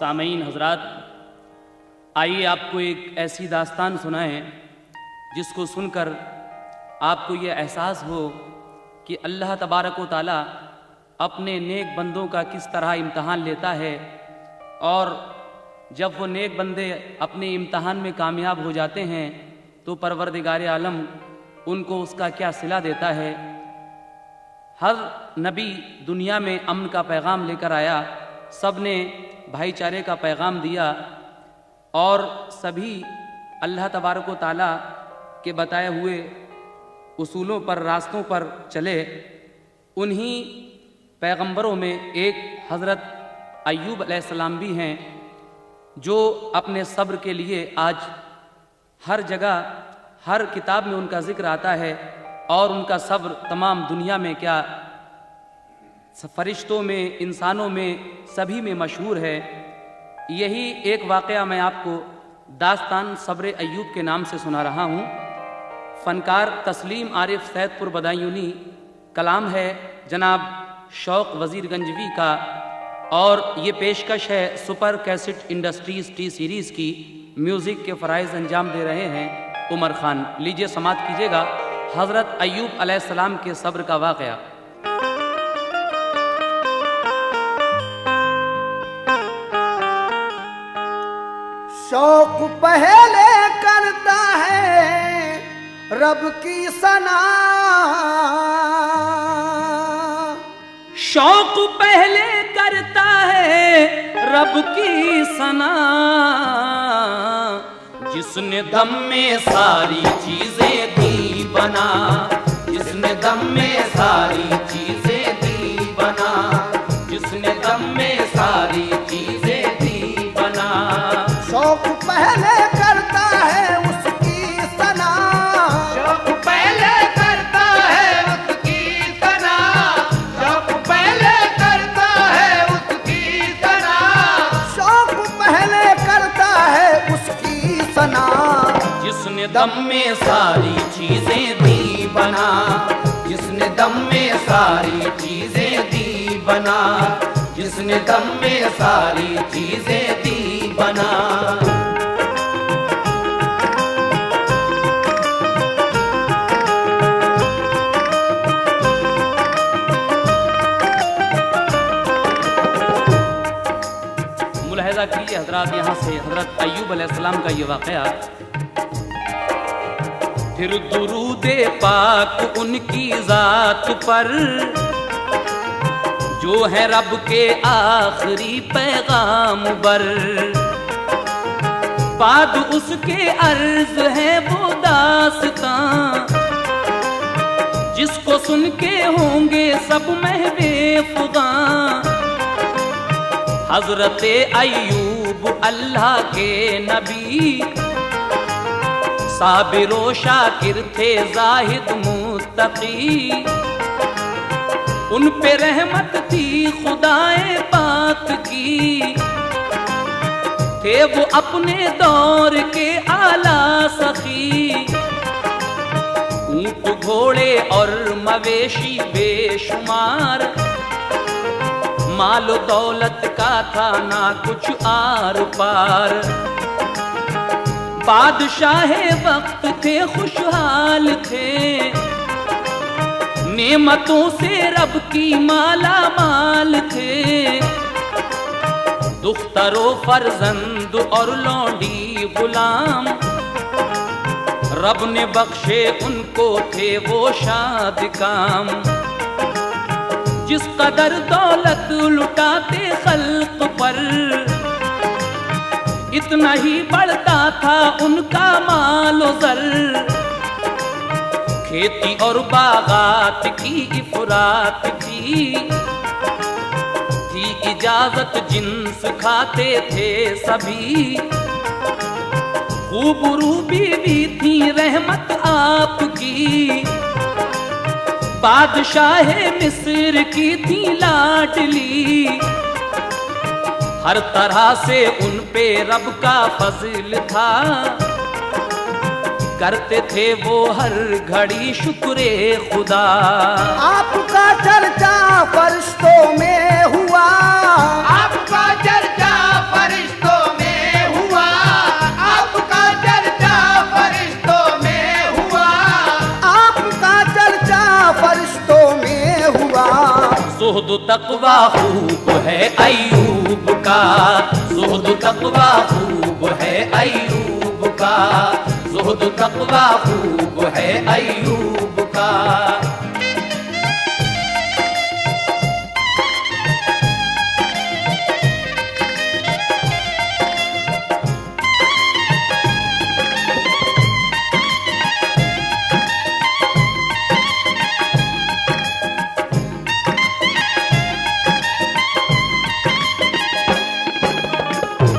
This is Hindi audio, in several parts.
सामईन हजरात, आइए आपको एक ऐसी दास्तान सुनाएं जिसको सुनकर आपको ये एहसास हो कि अल्लाह तबारक व तआला अपने नेक बंदों का किस तरह इम्तहान लेता है, और जब वो नेक बंदे अपने इम्तहान में कामयाब हो जाते हैं तो परवरदिगार आलम उनको उसका क्या सिला देता है। हर नबी दुनिया में अमन का पैगाम लेकर आया, सब ने भाईचारे का पैगाम दिया और सभी अल्लाह तबारक व तआला के बताए हुए उसूलों पर, रास्तों पर चले। उन्हीं पैगंबरों में एक हज़रत अय्यूब अलैहिस्सलाम भी हैं जो अपने सब्र के लिए आज हर जगह, हर किताब में उनका जिक्र आता है और उनका सब्र तमाम दुनिया में, क्या फरिश्तों में, इंसानों में, सभी में मशहूर है। यही एक वाक़या मैं आपको दास्तान सब्र अय्यूब के नाम से सुना रहा हूँ। फ़नकार तस्लीम आरिफ सैदपुर बदायूनी, कलाम है जनाब शौक़ वज़ीरगंजवी का, और ये पेशकश है super cassette industries T series की। म्यूज़िक के फ़राइज़ अंजाम दे रहे हैं उमर ख़ान। लीजिए समात कीजिएगा हज़रत अय्यूब अलैहिस्सलाम के सब्र का वाक़या। शौक पहले करता है रब की सना, शौक पहले करता है रब की सना, जिसने दम में सारी चीजें दी बना, जिसने दम में सारी चीजें दी बना, जिसने दम में सारी चीजें दी बना। शौक पहले करता है उसकी सना, शौक पहले करता है उसकी सना, शौक पहले करता है उसकी सना, शौक पहले करता है उसकी सना, जिसने दम में सारी चीजें दी बना, जिसने दम में सारी चीजें दी बना, जिसने दम में सारी चीजें दी बना। मुलाहिज़ा कीजिए हजरात, यहाँ से हजरत अय्यूब अलैहिस्सलाम का ये वाक़या। फिर दुरूदे पाक उनकी ज़ात पर, जो है रब के आखिरी पैगाम बर, बाद उसके अर्ज है वो दास्तां, जिसको सुन के होंगे सब महबूबां। हजरत अय्यूब अल्लाह के नबी, साबिर व शाकिर थे जाहिद मुत्तकी, उन पे रहमत थी खुदाए पाक की, थे वो अपने दौर के आला सखी। ऊंट घोड़े और मवेशी बेशुमार, माल दौलत का था ना कुछ आर पार। बादशाह वक्त थे, खुशहाल थे, नेमतों से रब की माला माल थे। दुख्तरो फर्जंद और लौंडी गुलाम, रब ने बख्शे उनको थे वो शाद काम। जिस कदर दौलत लुटाते खल्क पर, इतना ही बढ़ता था उनका माल ज़र। खेती और बागात की इफरात थी इजाजत, जिन्स खाते थे सभी। खूबरू बीवी थी रहमत आपकी, बादशाह मिस्र की थी लाडली। हर तरह से उन पे रब का फजल था, करते थे वो हर घड़ी शुक्रे खुदा। आपका चर्चा फरिश्तों में हुआ, आपका चर्चा फरिश्तों ज़ुहद तक़वा खूब है अय्यूब का, ज़ुहद तक़वा खूब है अय्यूब का, ज़ुहद तक़वा खूब है अय्यूब का।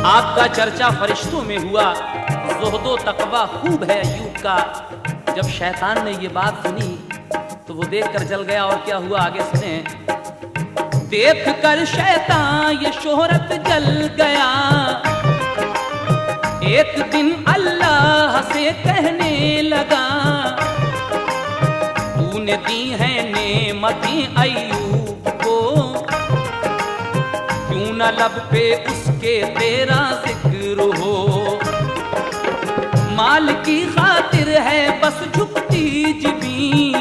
आपका चर्चा फरिश्तों में हुआ, ज़ुहदो तक़वा खूब है अय्यूब का। जब शैतान ने ये बात सुनी तो वो देख कर जल गया। और क्या हुआ आगे सुने। देख कर शैतान ये शोहरत जल गया, एक दिन अल्लाह से कहने लगा, तूने दी है नेमतें अय्यूब को, क्यों न लब पे उसके तेरा जिक्र हो। माल की खातिर है बस झुकती जिबी,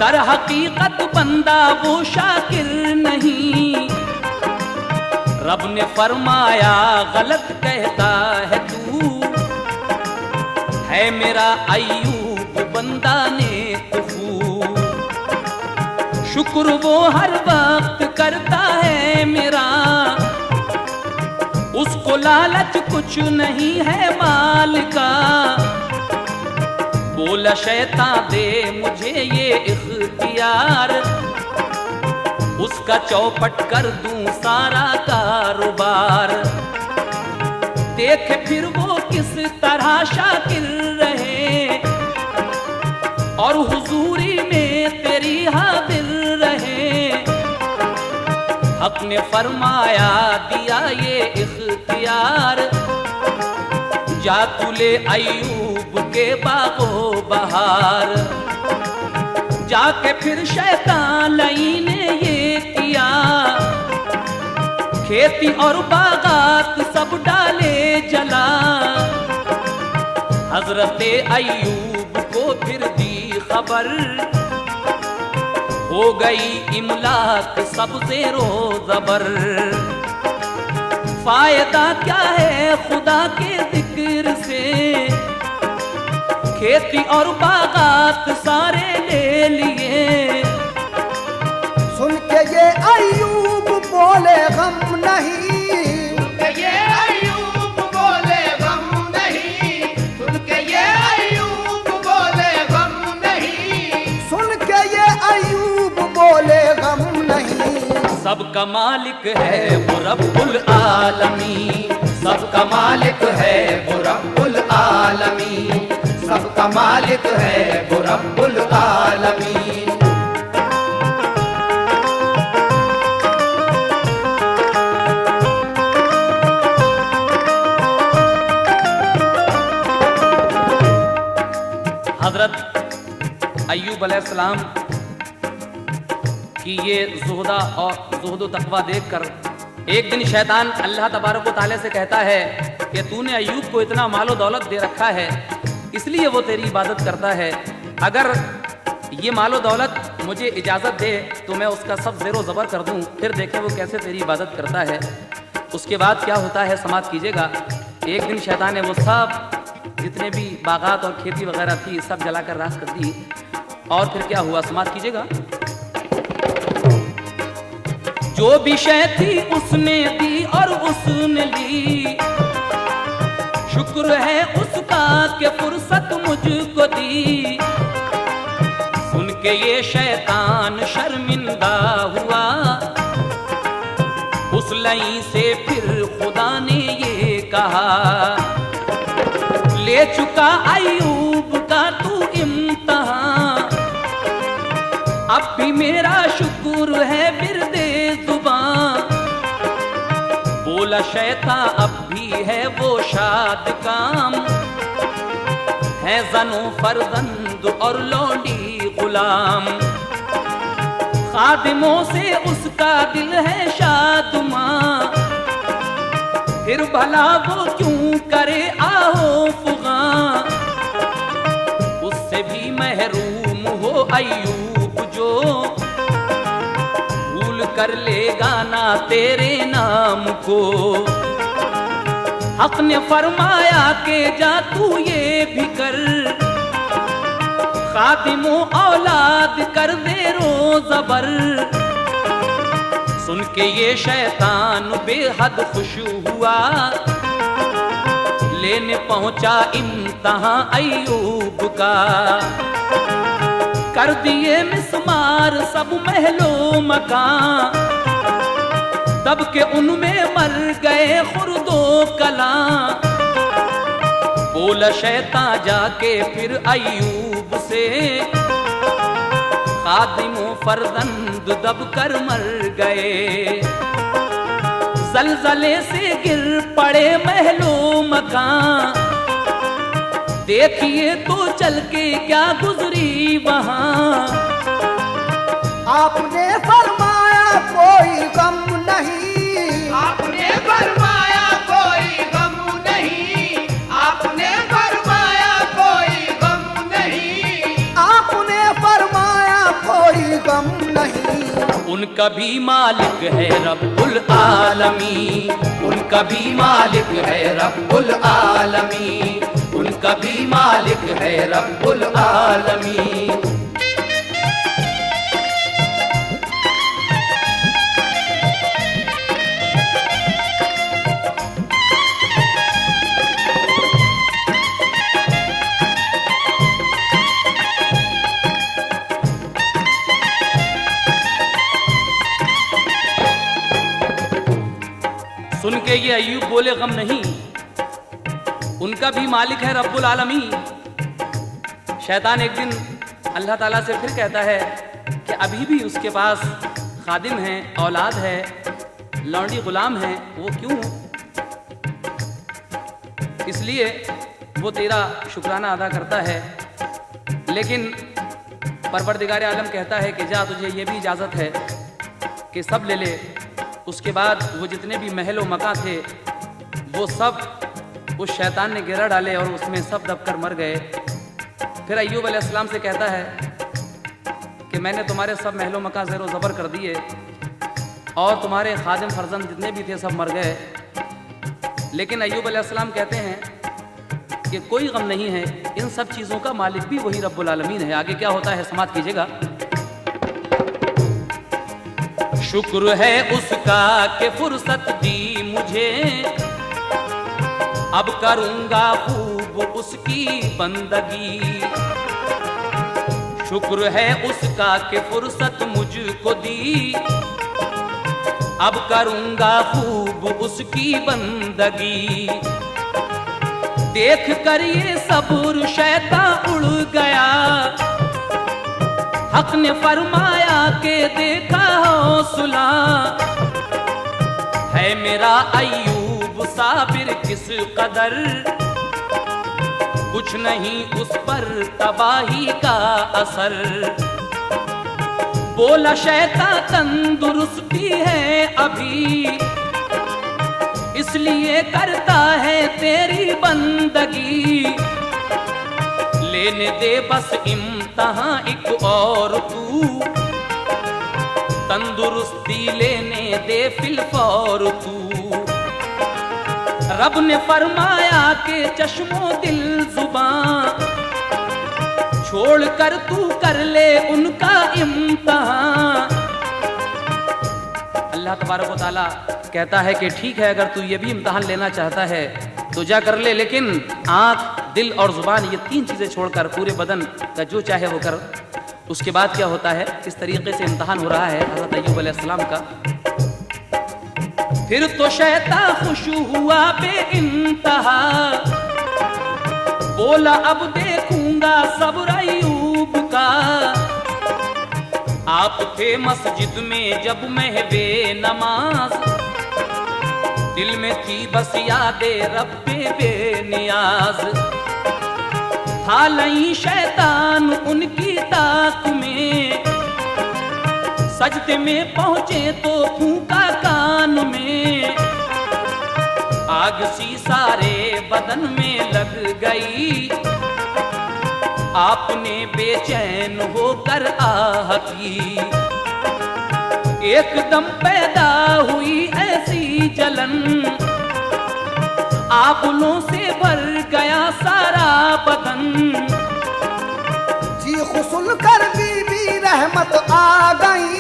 दर हकीकत बंदा वो शाकिर नहीं। रब ने फरमाया गलत कहता है तू, है मेरा अय्यूब बंदा नेकू। शुक्र वो हर वक्त करता है मेरा, उसको लालच कुछ नहीं है माल का। बोला शैतान दे मुझे ये इख्तियार, उसका चौपट कर दूं सारा कारोबार। देख फिर वो किस तरह शाकिर रहे, और हुजूरी में तेरी हाजिर रहे। हक ने फरमाया दिया ये इख्तियार, जा तू ले अय्यूब के बागो बहार। जाके फिर शैतान लाई ने ये किया, खेती और बागात सब डाले जला। हजरते अय्यूब को फिर दी खबर, हो गई इमलाक सब ज़ेरो ज़बर। फायदा क्या है खुदा के जिक्र से, खेती और बागात सारे ले लिए। सुन के ये अय्यूब बोले गम नहीं, सुन के ये अय्यूब बोले गम नहीं, सुन के ये अय्यूब बोले गम नहीं, सुन के ये अय्यूब बोले गम नहीं। सबका मालिक है वो रब्बुल आलमीन, सबका मालिक है वो रब्बुल आलमीन, सबका मालिक है वो रब्बुल आलमीन। हजरत अय्यूब अलैहिस्सलाम कि ये ज़ुहदा और ज़ुहदो तक़वा देखकर एक दिन शैतान अल्लाह तबारक व तआला से कहता है कि तूने अय्यूब को इतना मालो दौलत दे रखा है, इसलिए वो तेरी इबादत करता है। अगर ये मालो दौलत मुझे इजाज़त दे तो मैं उसका सब ज़ेरो ज़बर कर दूं, फिर देखें वो कैसे तेरी इबादत करता है। उसके बाद क्या होता है समाप्त कीजिएगा। एक दिन शैतान ने वो सब जितने भी बागात और खेती वगैरह थी सब जलाकर राख कर दी। और फिर क्या हुआ समाप्त कीजिएगा। जो भी शय थी उसने दी और उसने ली, शुक्र है उसका कि फुर्सत मुझको दी। सुन के ये शैतान शर्मिंदा हुआ, उस लई से फिर खुदा ने ये कहा, ले चुका अय्यूब का तू इम्तिहान, अब भी मेरा शुक्र है बिरदे जुबान। बोला शैतान अब भी है वो शाद काम, है ज़नो फर्जंद और लौंडी गुलाम। खादिमों से उसका दिल है शादमां, फिर भला वो क्यों करे आओ फुगा। उससे भी महरूम हो अय्यूब जो कर ले गाना तेरे नाम को। हक ने फरमाया के जा तू ये भी कर, खातिमो औलाद कर दे रोज़बर। सुन के ये शैतान बेहद खुश हुआ, लेने पहुंचा इम्तहां अय्यूब का। कर दिए मिस्मार सब महलो मकान, दब के उनमें मर गए खुर्दो कला। बोला शैतान जाके फिर अय्यूब से, खादिमो फर्जंद दब कर मर गए। जलजले से गिर पड़े महलो मकान, देखिए तो चल के क्या गुजरी वहां। आपने फरमाया कोई गम नहीं, आपने फरमाया कोई गम नहीं, आपने फरमाया कोई गम नहीं, आपने फरमाया कोई गम नहीं। उनका भी मालिक है रब्बुल आलमीन, उनका भी मालिक है रब्बुल आलमीन, उनका भी मालिक है रब्बुल आलमीन। सुन के ये अय्यूब बोले गम नहीं, उनका भी मालिक है रब्बुल आलमीन। शैतान एक दिन अल्लाह ताला से फिर कहता है कि अभी भी उसके पास खादिम हैं, औलाद है, लौंडी गुलाम हैं, वो क्यों? इसलिए वो तेरा शुक्राना अदा करता है। लेकिन परवरदिगार आलम कहता है कि जा तुझे ये भी इजाज़त है कि सब ले ले। उसके बाद वो जितने भी महलो मका थे वो सब उस शैतान ने गिरा डाले और उसमें सब दबकर मर गए। फिर अय्यूब अलैहिस्सलाम से कहता है कि मैंने तुम्हारे सब महलो मका ज़ेरो ज़बर कर दिए और तुम्हारे खादिम फर्जंद जितने भी थे सब मर गए। लेकिन अय्यूब अलैहिस्सलाम कहते हैं कि कोई गम नहीं है, इन सब चीज़ों का मालिक भी वही रब्बुल आलमीन है। आगे क्या होता है समाप्त कीजिएगा। शुक्र है उसका कि फुर्सत दी मुझे, अब करूंगा खूब उसकी बंदगी। शुक्र है उसका कि फुर्सत मुझको दी, अब करूंगा खूब उसकी बंदगी। देख कर ये सब्र शैतान उड़ गया, हक ने फरमाया के देखा हौसला। है मेरा अय्यूब साबिर किस कदर, कुछ नहीं उस पर तबाही का असर। बोला शैतान तंदुरुस्ती है अभी, इसलिए करता है तेरी बंदगी। लेने दे बस इम्तहां एक और तू, तंदुरुस्ती लेने दे फिलफौर तू। रब ने फरमाया के चश्मो दिल जुबान, छोड़ कर तू कर ले उनका इम्तहान। अल्लाह तबारक व तआला कहता है कि ठीक है, अगर तू ये भी इम्तहान लेना चाहता है तो जा कर ले, लेकिन आँख, दिल और जुबान ये तीन चीज़ें छोड़कर पूरे बदन का जो चाहे वो कर। उसके बाद क्या होता है, किस तरीके से इम्तहान हो रहा है हज़रत अय्यूब अलैहिस्सलाम का। फिर तो शैतान खुश हुआ बेइंतहा, बोला अब देखूंगा सब्र अय्यूब का। आप थे मस्जिद में जब महवे नमाज, दिल में थी बस यादे रब्बे बेनियाज। था लई शैतान उनकी ताक में, सजदे में पहुंचे तो फूंका कान में। आग सी सारे बदन में लग गई, आपने बेचैन होकर आह की। एकदम पैदा हुई ऐसी जलन, आबुलों से भर गया सारा बदन। चीख सुनकर बीबी रहमत आ गई,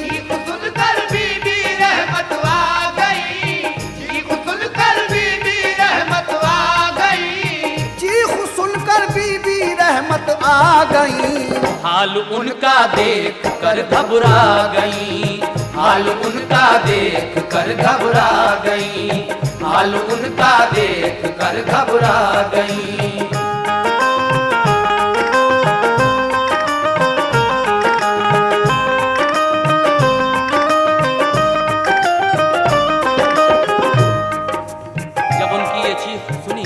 चीख सुनकर बीबी रहमत आ गई, चीख सुनकर बीबी रहमत आ गई, चीख सुनकर बीबी रहमत आ गई। हाल उनका देख कर घबरा गई, हाल उनका देख कर घबरा गई, हाल उनका देख कर घबरा गई। जब उनकी ये चीख सुनी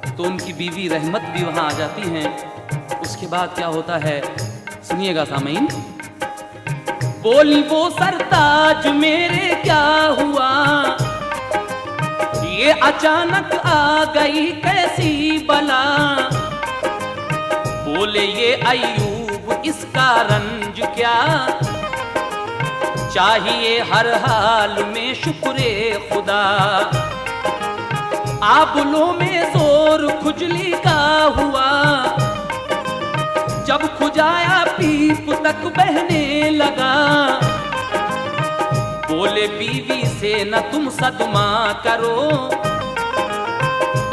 तो उनकी बीवी रहमत भी वहां आ जाती हैं। उसके बाद क्या होता है सुनिएगा सामीन। बोली वो सरताज मेरे क्या हुआ, ये अचानक आ गई कैसी बला। बोले ये अय्यूब इसका रंज क्या, चाहिए हर हाल में शुक्रे खुदा। आबुलों में जोर खुजली का हुआ, जब खुजाया पीप तक बहने लगा। बोले बीवी से न तुम सदमा करो,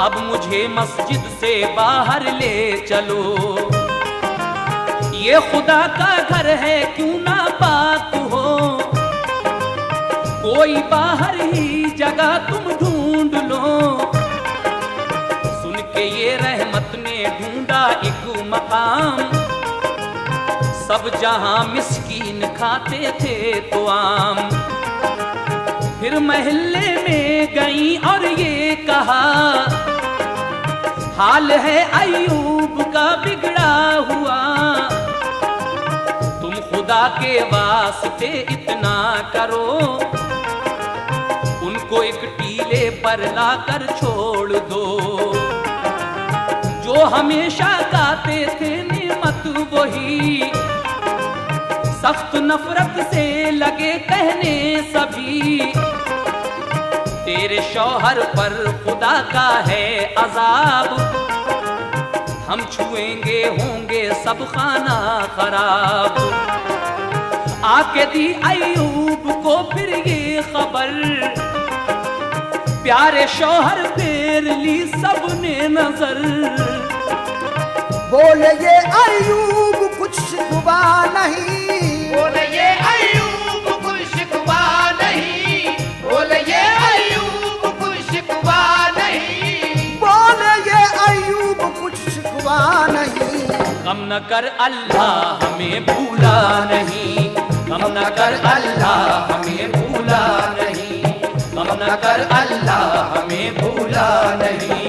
अब मुझे मस्जिद से बाहर ले चलो। ये खुदा का घर है क्यों ना पाक हो, कोई बाहर ही जगह तुम ढूंढ लो। सुन के ये रहमत ने ढूंढा एक मकाम, सब जहां मिस्कीन खाते थे तो आम। फिर महल्ले में गई और ये कहा, हाल है अय्यूब का बिगड़ा हुआ। तुम खुदा के वास्ते इतना करो, उनको एक टीले पर लाकर छोड़ दो। जो हमेशा गाते थे नेमत वही, सख्त नफरत से लगे कहने सभी। तेरे शौहर पर खुदा का है अजाब, हम छुएंगे होंगे सब खाना खराब। आके दी अय्यूब को फिर ये खबर, प्यारे शौहर फेर ली सबने नजर। बोले ये अय्यूब कुछ शिकवा नहीं, बोले ये अय्यूब कुछ शिकवा नहीं, बोले ये अय्यूब कुछ शिकवा नहीं, बोले ये अय्यूब कुछ शिकवा नहीं। गम न कर अल्लाह हमें भूला नहीं, गम न कर अल्लाह हमें भूला नहीं, गम न कर अल्लाह हमें भूला नहीं।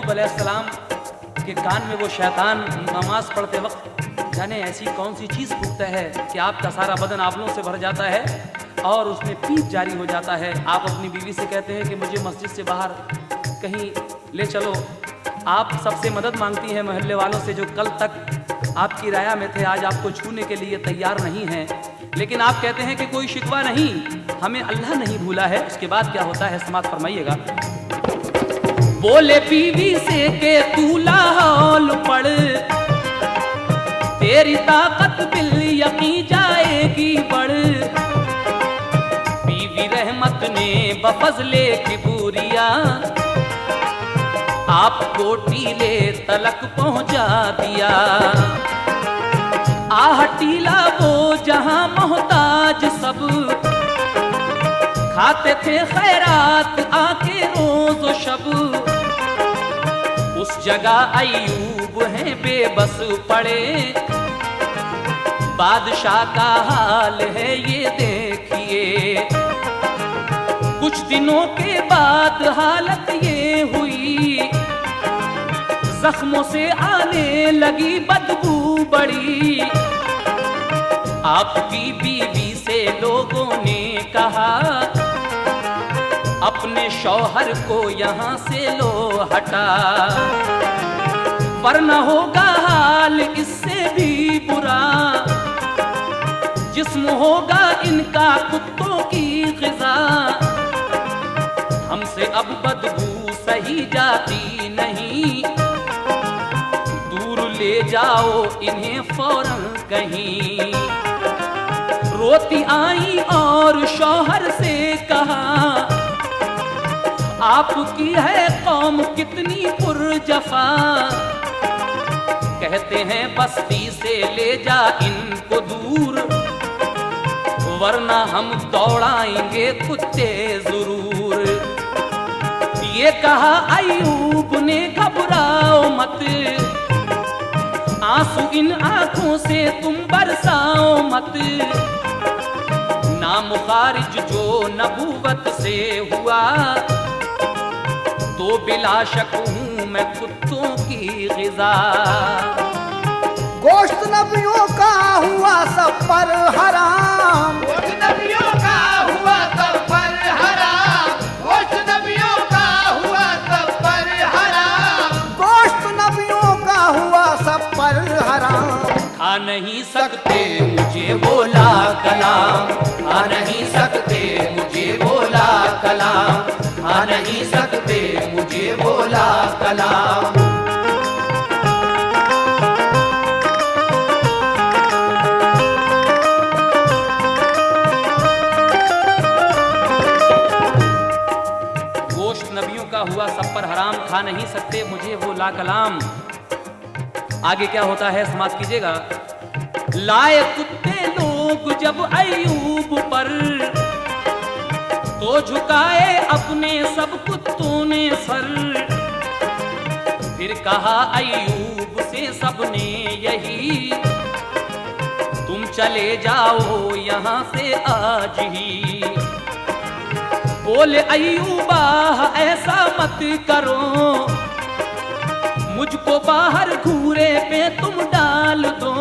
अलैहिस्सलाम के कान में वो शैतान नमाज पढ़ते वक्त जाने ऐसी कौन सी चीज़ फूकता है कि आपका सारा बदन आंवलों से भर जाता है और उसमें पीप जारी हो जाता है। आप अपनी बीवी से कहते हैं कि मुझे मस्जिद से बाहर कहीं ले चलो। आप सबसे मदद मांगती हैं मोहल्ले वालों से जो कल तक आपकी राया में थे, आज आपको छूने के लिए तैयार नहीं हैं। लेकिन आप कहते हैं कि कोई शिकवा नहीं, हमें अल्लाह नहीं भूला है। उसके बाद क्या होता है समाप्त फरमाइएगा। बोले बीवी से के तू लाहौल पढ़, तेरी ताकत बिल यकीन जाएगी बढ़। बीवी रहमत ने बफजले किबूरिया आपको टीले तलक पहुंचा दिया। आह टीला वो जहां मोहताज सब, खाते थे खैरात आके रोज व शब। उस जगह अय्यूब हैं बेबस पड़े, बादशाह का हाल है ये देखिए। कुछ दिनों के बाद हालत ये हुई, जख्मों से आने लगी बदबू बड़ी। आपकी बीवी से लोगों ने कहा, अपने शौहर को यहाँ से लो हटा, वरना होगा हाल इससे भी बुरा। जिस्म होगा इनका कुत्तों की ग़िज़ा, हमसे अब बदबू सही जाती नहीं, दूर ले जाओ इन्हें फौरन कहीं। रोती आई और शौहर से कहा, आपकी है कौम कितनी पुरजफा, कहते हैं बस्ती से ले जा इनको दूर, वरना हम दौड़ाएंगे कुत्ते जरूर। ये कहा अय्यूब ने, घबराओ मत, आंसू इन आंखों से तुम बरसाओ मत। नामुखारिज जो नबूवत से हुआ, तो बिला शक हूं मैं कुत्तों की ग़िज़ा। गोश्त नबियों का हुआ सब पर हराम, गोश्त नबियों का हुआ सब पर हराम, गोश्त नबियों का हुआ सब पर हराम, गोश्त नबियों का हुआ सब पर हराम। खा नहीं सकते मुझे बोला कलाम, खा नहीं सकते मुझे बोला कलाम, खा नहीं सकते मुझे बोला कलाम। गोश्त नबियों का हुआ सब पर हराम, खा नहीं सकते मुझे वो ला कलाम। आगे क्या होता है समाप्त कीजिएगा। लाए कुत्ते लोग जब अय्यूब पर, तो झुकाए अपने सब कुत्तों ने सर। फिर कहा अय्यूब से सबने यही, तुम चले जाओ यहाँ से आज ही। बोले अय्यूबा ऐसा मत करो, मुझको बाहर घूरे पे तुम डाल दो।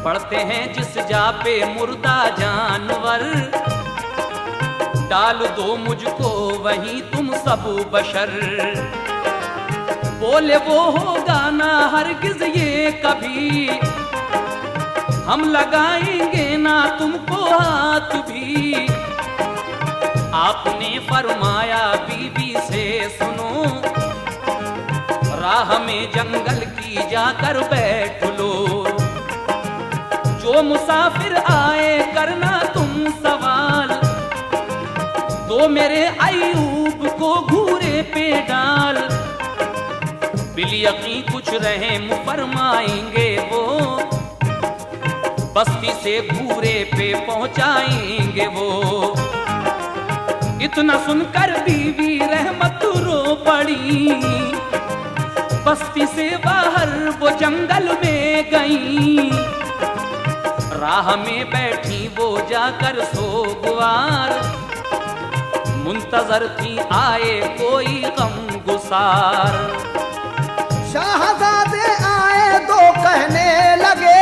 पड़ते हैं जिस जा पे मुर्दा जानवर, डाल दो मुझको वहीं तुम सब बशर। बोले वो होगा ना हरगिज ये कभी, हम लगाएंगे ना तुमको हाथ भी। आपने फरमाया बीबी से सुनो, राह में जंगल की जाकर बैठ लो। जो मुसाफिर आए करना तुम सवाल, तो मेरे अय्यूब को घूरे पे डाल। बिल यकीन कुछ रहम फरमाएंगे वो, बस्ती से घूरे पे पहुंचाएंगे वो। इतना सुनकर बीवी रहमत रो पड़ी, बस्ती से बाहर वो जंगल में गई। राह में बैठी वो जाकर सोगवार, मुंतजर थी आए कोई गम गुसार। शाहजादे आए तो कहने लगे,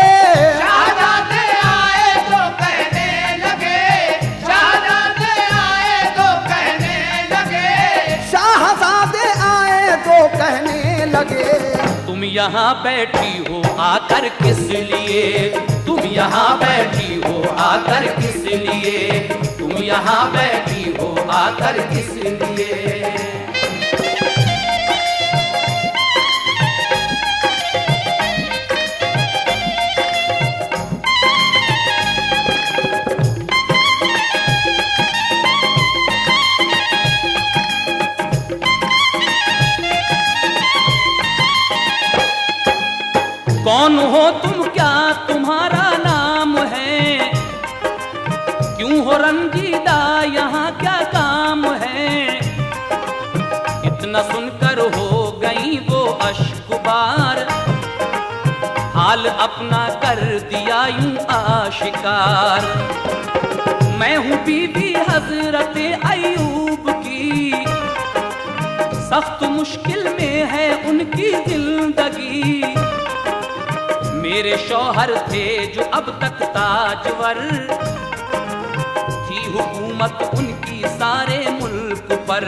शाहजादे आए तो कहने लगे, शाहजादे आए तो कहने लगे, शाहजादे आए तो कहने लगे। तुम यहाँ बैठी हो आकर किस लिए, तुम यहाँ बैठी हो आकर किस लिए, तुम यहाँ बैठी हो आकर किस लिए। कौन हो तुम, क्या तुम्हारा नाम है, क्यों हो रंजीदा, यहाँ क्या काम है। इतना सुनकर हो गई वो अश्कबार, हाल अपना कर दिया यूं आशिकार। मैं हूँ बीवी हजरत अय्यूब की, सख्त मुश्किल में हैं उनकी जिंदगी। मेरे शौहर थे जो अब तक ताजवर, थी हुकूमत उनकी सारे मुल्क पर।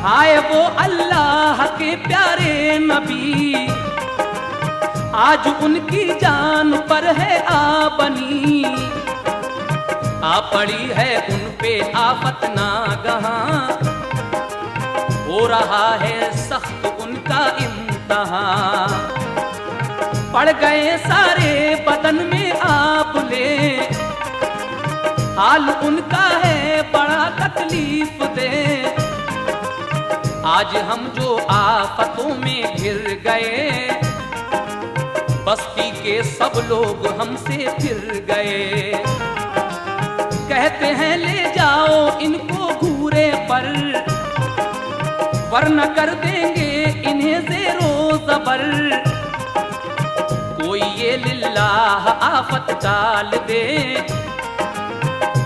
हाय वो अल्लाह के प्यारे नबी, आज उनकी जान पर है आबनी। आ पड़ी है उन पे आफत नागहां, हो रहा है सख्त उनका इम्तहान। पड़ गए सारे बदन में आबले, हाल उनका है बड़ा तकलीफ दे। आज हम जो आफतों में घिर गए, बस्ती के सब लोग हमसे फिर गए। कहते हैं ले जाओ इनको घूरे पर, वरना कर देंगे इन्हें ज़ेरो ज़बर। कोई ये लिल्लाह आफत डाल दे,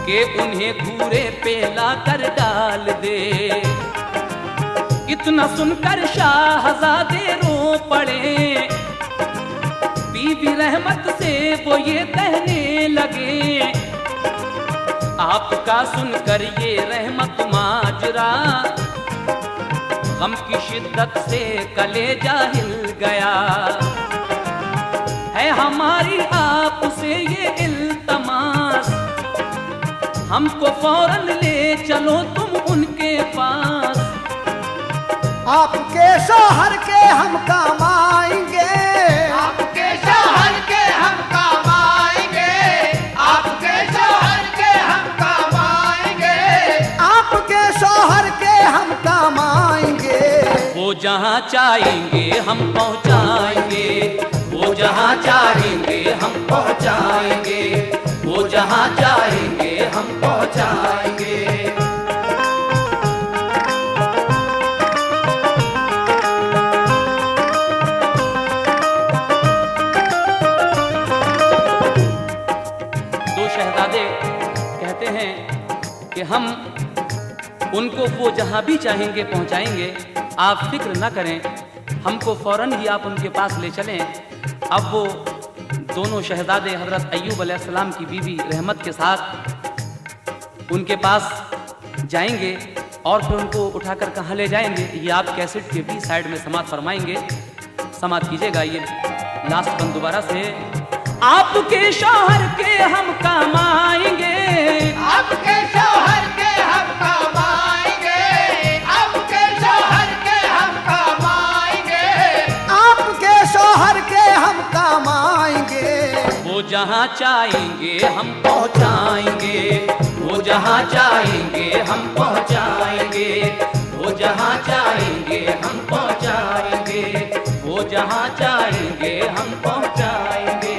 कि उन्हें घूरे पे लाकर डाल दे। इतना सुनकर शाहज़ादे रो पड़े, बीबी रहमत से वो ये कहने लगे। आपका सुनकर ये रहमत माजरा, गम की शिद्दत से कलेजा हिल गया। है हमारी आपसे ये इल्तमास, हमको फौरन ले चलो तुम उनके पास। आपके शौहर के हम काम आएंगे, आपके शौहर के हम काम आएंगे, आपके शौहर के हम काम आएंगे, आपके शौहर के हम काम आएंगे। वो जहाँ चाहेंगे हम पहुँचाएंगे, वो जहाँ चाहेंगे हम पहुँचाएंगे, वो जहाँ चाहेंगे हम पहुँचाएंगे। दो शहजादे कहते हैं कि हम उनको वो जहाँ भी चाहेंगे पहुँचाएंगे, आप फिक्र ना करें, हमको फौरन ही आप उनके पास ले चलें। अब वो दोनों शहजादे हजरत अय्यूब अलैहिस्सलाम की बीवी रहमत के साथ उनके पास जाएंगे और फिर उनको उठाकर कहाँ ले जाएंगे, ये आप कैसेट के भी साइड में समाप्त फरमाएंगे। समाप्त कीजिएगा ये लास्ट बंद दोबारा से। आपके शौहर के हम काम आएंगे, आपके शौहर के हम काम आएंगे, आपके शौहर के हम काम आएंगे, आपके शौहर के हम काम आएंगे। वो जहाँ चाहेंगे हम पहुँचाएंगे, वो जहाँ चाहेंगे हम पहुँचाएंगे, वो जहाँ चाहेंगे हम पहुँचाएंगे, वो जहाँ चाहेंगे हम पहुँचाएंगे,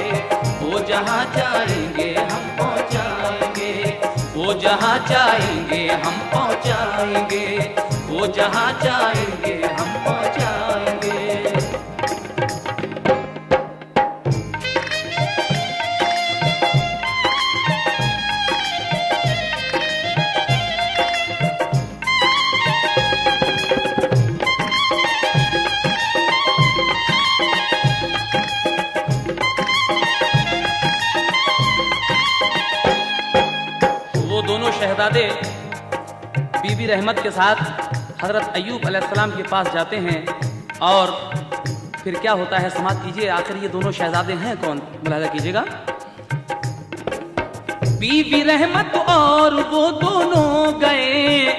वो जहाँ चाहेंगे हम पहुँचाएंगे, वो जहाँ चाहेंगे हम पहुँचाएंगे, वो जहाँ चाहेंगे हम पहुँचाएंगे। दोनों शहजादे बीबी रहमत के साथ हजरत अय्यूब अलैहिस्सलाम के पास जाते हैं और फिर क्या होता है समाप्त कीजिए। आखिर ये दोनों शहजादे हैं कौन, मुलाहिजा कीजिएगा। बीबी रहमत और वो दोनों गए,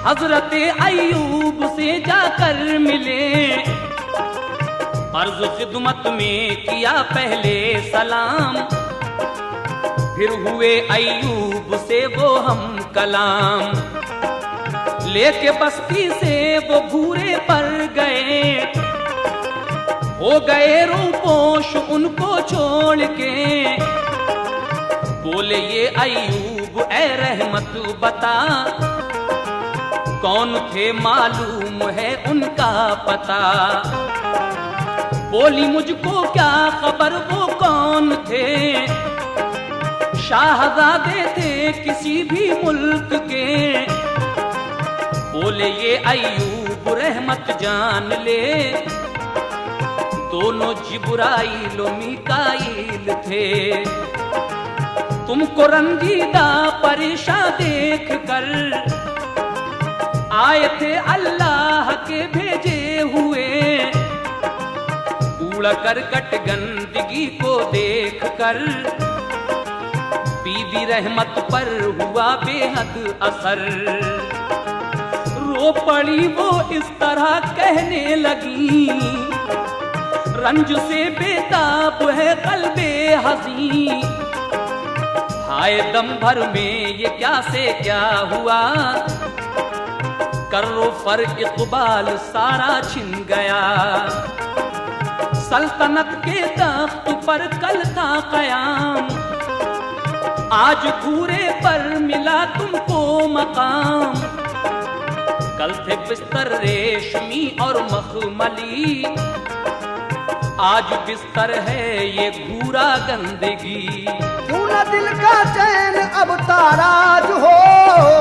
हजरत अय्यूब से जाकर मिले। अर्ज़ खिदमत में किया पहले सलाम, फिर हुए अय्यूब से वो हम कलाम। लेके बस्ती से वो भूरे पर गए, हो गए रूपोश उनको छोड़ के। बोले ये अय्यूब ए रहमत बता, कौन थे मालूम है उनका पता। बोली मुझको क्या खबर वो कौन थे, शाहजादे थे किसी भी मुल्क के। बोले ये अय्यूब अयूब रहमत जान ले, दोनों जिब्राइल व मीकाईल थे। तुमको रंजीदा परेशान देख कर आए थे अल्लाह के भेजे हुए। कूड़ा करकट गंदगी को देख कर बीबी रहमत पर हुआ बेहद असर। रो पड़ी वो इस तरह कहने लगी, रंज से बेताब है कल्बे हज़ीं। हाय दम भर में ये क्या से क्या हुआ, कर्रो फर इक़बाल सारा छिन गया। सल्तनत के तख्त पर कल था क़याम, आज घूरे पर मिला तुमको मकाम। कल थे बिस्तर रेशमी और मखमली, आज बिस्तर है ये घूरा गंदगी। क्यों न दिल का चैन अब ताराज हो,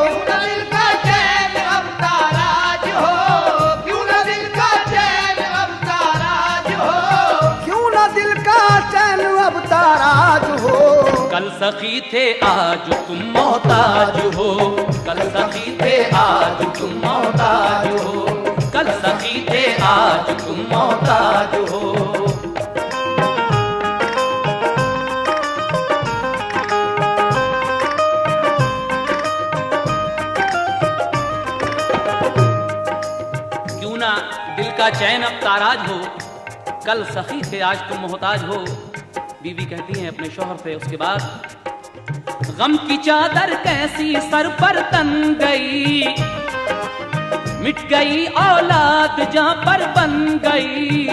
क्यों न दिल का चैन अब ताराज हो, क्यों न दिल का चैन अब ताराज हो, क्यों न दिल का चैन अब ताराज हो। कल सखी थे आज तुम मोहताज हो, कल सखी थे आज तुम मोहताज हो, कल सखी थे आज तुम मोहताज हो। क्यों ना दिल का चैन अब ताराज हो, कल सखी थे आज तुम मोहताज हो। बीवी कहती हैं अपने शौहर से, उसके बाद गम की चादर कैसी सर पर तन गई, मिट गई औलाद जहां पर बन गई।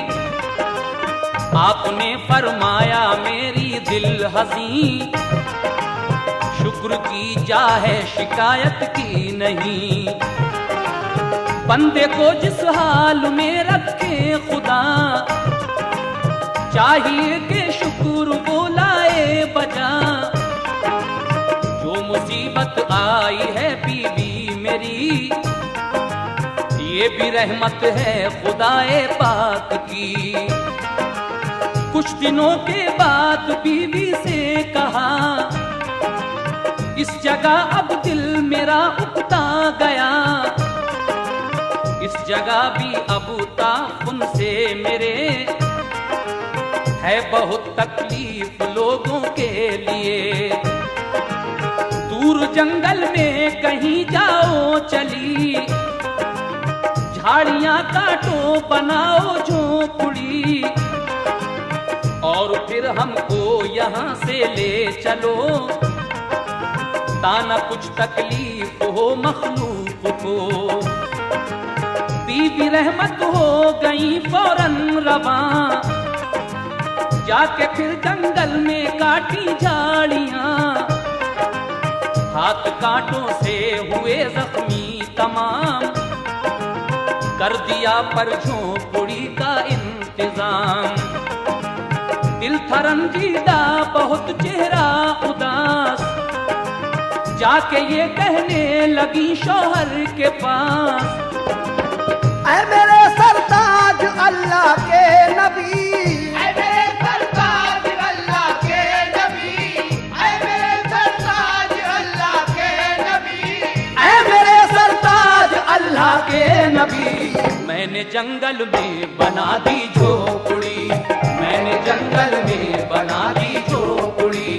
आपने फरमाया मेरी दिल हसीं, शुक्र की जा है शिकायत की नहीं। बंदे को जिस हाल में रखे खुदा, चाहिए कि शुक्र वो लाए बजा। जो मुसीबत आई है बीवी मेरी, ये भी रहमत है खुदाए पाक की। कुछ दिनों के बाद बीवी से कहा, इस जगह अब दिल मेरा उकता गया। इस जगह भी अब ताफुन से मेरे है बहुत तकलीफ लोगों के लिए। दूर जंगल में कहीं जाओ चली, झाड़ियां काटो बनाओ झोपड़ी, और फिर हमको यहाँ से ले चलो, ताना कुछ तकलीफ हो मखलूक को। बीबी रहमत हो गई फौरन रवां, जाके फिर जंगल में काटी झाड़ियां। हाथ कांटों से हुए जख्मी तमाम, कर दिया पर झोपड़ी का इंतजाम। दिल था रंजीदा बहुत चेहरा उदास, जाके ये कहने लगी शौहर के पास, ऐ मेरे सरताज अल्लाह के नबी, ऐ मेरे सरताज अल्लाह के नबी, ऐ मेरे सरताज अल्लाह के नबी, ऐ मेरे सरताज अल्लाह के नबी। मैंने जंगल में बना दी झोपड़ी, मैंने जंगल में बना दी झोपड़ी,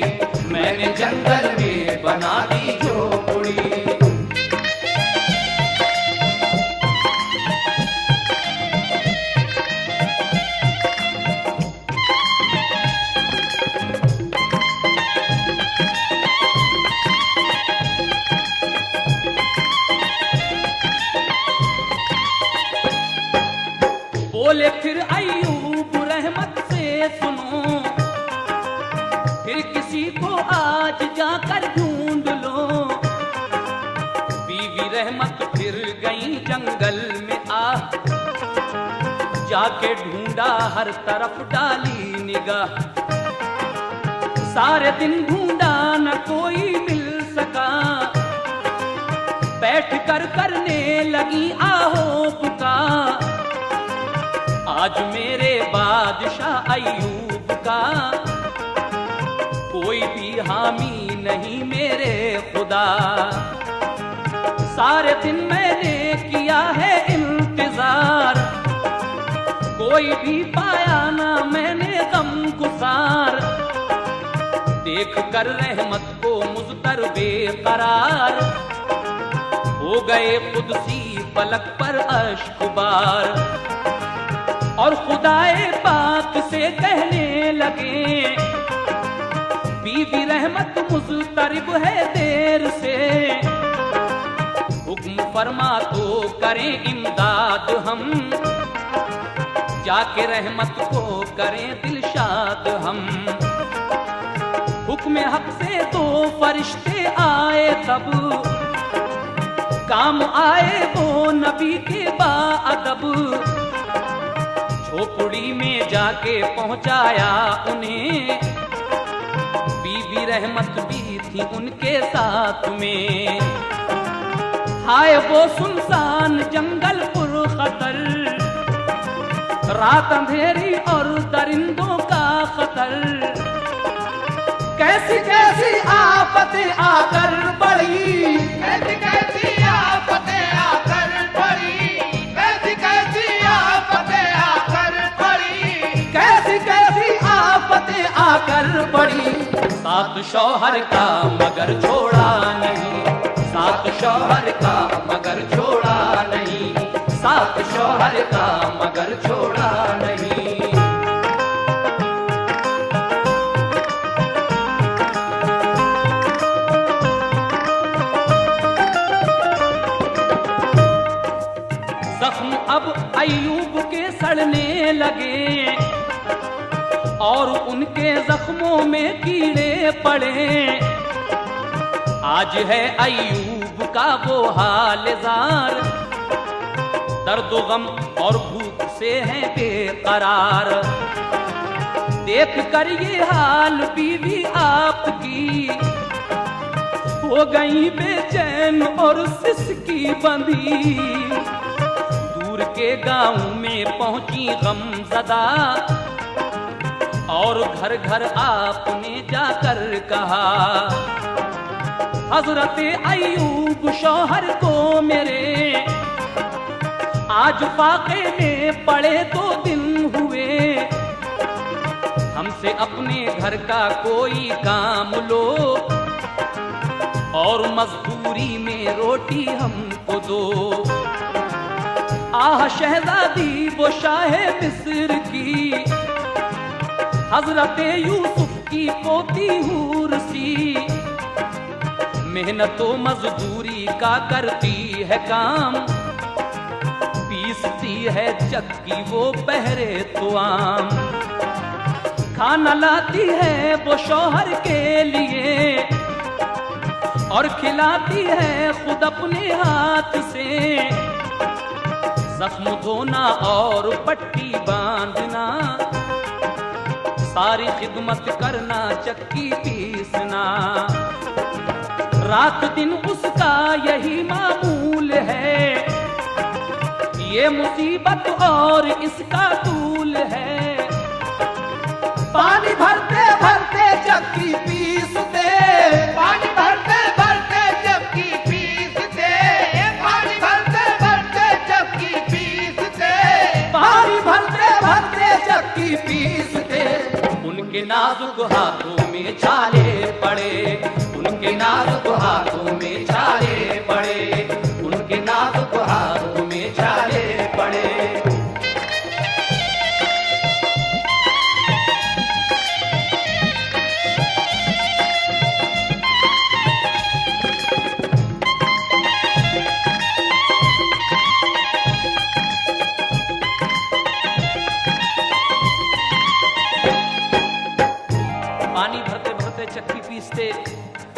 मैंने जंगल में बना दी झोपड़ी। बोले फिर अयूब रहमत से सुनो, फिर किसी को आज जाकर ढूंढ लो। बीवी रहमत फिर गई जंगल में आ, जाके ढूंढा हर तरफ डाली निगाह। सारे दिन ढूंढा न कोई मिल सका, बैठ कर करने लगी आहो पुकार, आज मेरे बादशाह अय्यूब का कोई भी हामी नहीं मेरे खुदा। सारे दिन मैंने किया है इंतजार, कोई भी पाया ना मैंने गम गुजार। देख कर रहमत को मुज़तर बेकरार, हो गए कुदसी पलक पर अश्कबार। और खुदाए पाक से कहने लगे, बीवी रहमत मुज़तरिब है देर से, हुक्म फरमा तो करें इमदाद हम, जाके रहमत को करें दिलशाद हम। हुक्म हक से दो फरिश्ते आए तब, काम आए वो नबी के बाअदब। झोपड़ी में जाके पहुंचाया उन्हें, बीबी रहमत भी थी उनके साथ में। हाय वो सुनसान जंगल पुरखतर, रात अंधेरी और दरिंदों का खतर। कैसी कैसी आफतें आकर पड़ी, कैसी कैसी आफतें आकर पड़ी, कैसी कैसी आफतें आकर पड़ी, कैसी कैसी आफतें आकर पड़ी। सात शौहर का मगर छोड़ा नहीं, सात शौहर का मगर छोड़ा नहीं, सात शौहर का मगर छोड़ा नहीं। जख्म अब अय्यूब के सड़ने लगे, और उनके जख्मों में कीड़े पड़े। आज है अय्यूब का वो हाल जार, दर्द गम और भूख से है बेकरार। देख कर ये हाल बीवी आपकी, हो गई बेचैन और सिसकी बंधी। दूर के गांव में पहुंची गमज़दा, और घर घर आपने जाकर कहा, हजरत अय्यूब शौहर को मेरे, आज फाके में पड़े 2 दिन हुए। हमसे अपने घर का कोई काम लो, और मजदूरी में रोटी हमको दो। आह शहजादी वो शाहे मिस्र की, हजरत यूसुफ की पोती हूर सी। मेहनत मजदूरी का करती है काम, पीसती है चक्की वो पहरे तो आम। खाना लाती है वो शौहर के लिए, और खिलाती है खुद अपने हाथ से। जख्म धोना और पट्टी बांधना, सारी खिदमत करना, चक्की पीसना। रात दिन उसका यही मामूल है, ये मुसीबत और इसका तूल है। पानी भरते भरते चक्की पीसते, पानी भरते भरते चक्की पीसते, पानी भरते भरते चक्की पीसते, पानी भरते भरते चक्की पीसते। उनके नाजुक हाथों में छाले पड़े, उनके नाजुक हाथों में छाले पड़े, उनके नाजुक हाथों में छाले पड़े। पानी भरते भरते चक्की पीसते,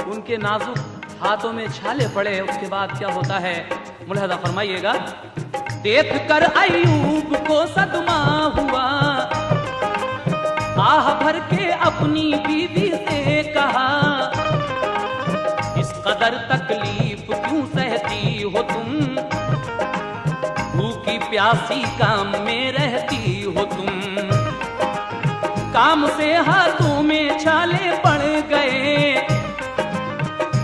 उनके नाजुक हाथों में छाले पड़े। उसके बाद क्या होता है मुलाहजा फरमाइएगा। देख कर अय्यूब को सदमा हुआ, आह भर के अपनी बीवी से कहा, इस कदर तकलीफ क्यों सहती प्यासी काम में रहती हो तुम। काम से हाथों में छाले पड़ गए,